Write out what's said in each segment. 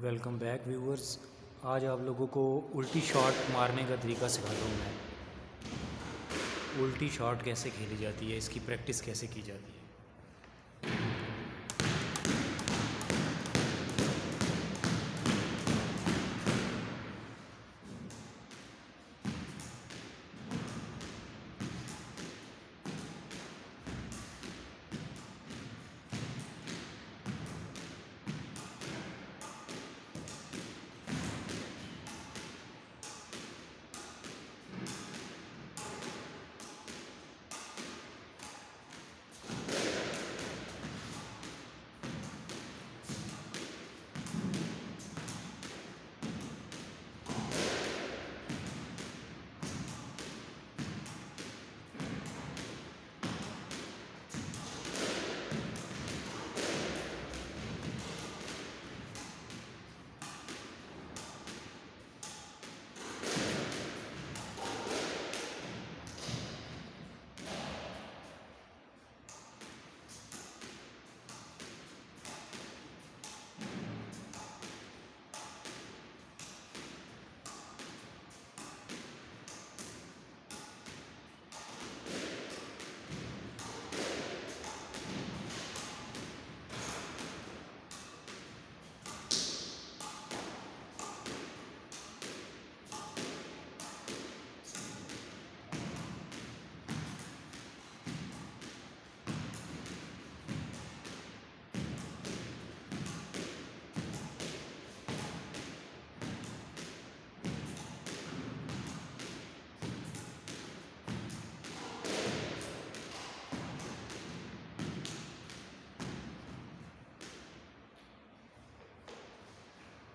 Welcome back viewers. आज आप लोगों को उल्टी शॉट मारने का तरीका सिखाता हूँ मैं। उल्टी शॉट कैसे खेली जाती है, इसकी प्रैक्टिस कैसे की जाती है।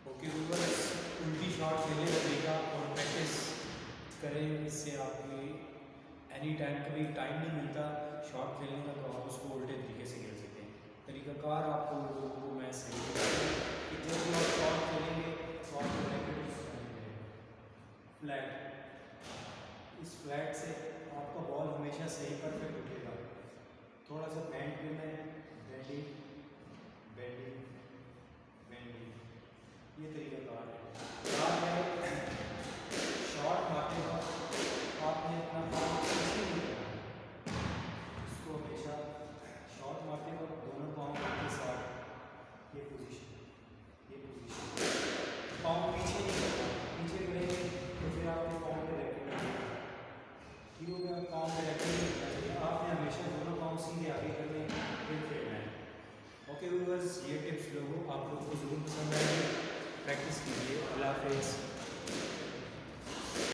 ओके व्यूअर्स, उल्टी शॉट खेलने का तरीका और प्रैक्टिस करें। इससे आपको एनी टाइम कभी टाइम नहीं मिलता शॉट खेलने का, तो आप उसको उल्टे तरीके से खेल सकते हैं। तरीकाकार आपको लोगों को मैं सही बताऊँ कि जब भी आप शॉट खेलेंगे तो आपको रैकेट फ्लैट, इस फ्लैट से आपका बॉल हमेशा सही परफेक्ट उठेगा। थोड़ा सा बैंड करना है, बेंडिंग बेंडिंग बेंडिंग, ये तरीका कार है। शॉट मारते वक्त आपने अपना पाँव पीछे नहीं करना, इसको हमेशा शॉट मारते वक्त दोनों पाँव के साथ ये पोजीशन, पाँव पीछे नहीं करना। पीछे करेंगे तो फिर आपके पाँव पे रखेंगे, ठीक हो गया। पाँव पे रखेंगे, आपने हमेशा दोनों पाँव सीधे आगे करने, फिर खेलना है। ओके व्यूअर्स, ये टिप्स लोगों आप लोगों को ज़रूर पसंद आएंगे, प्रैक्टिस कीजिए। अल्लाह हाफ़िज़।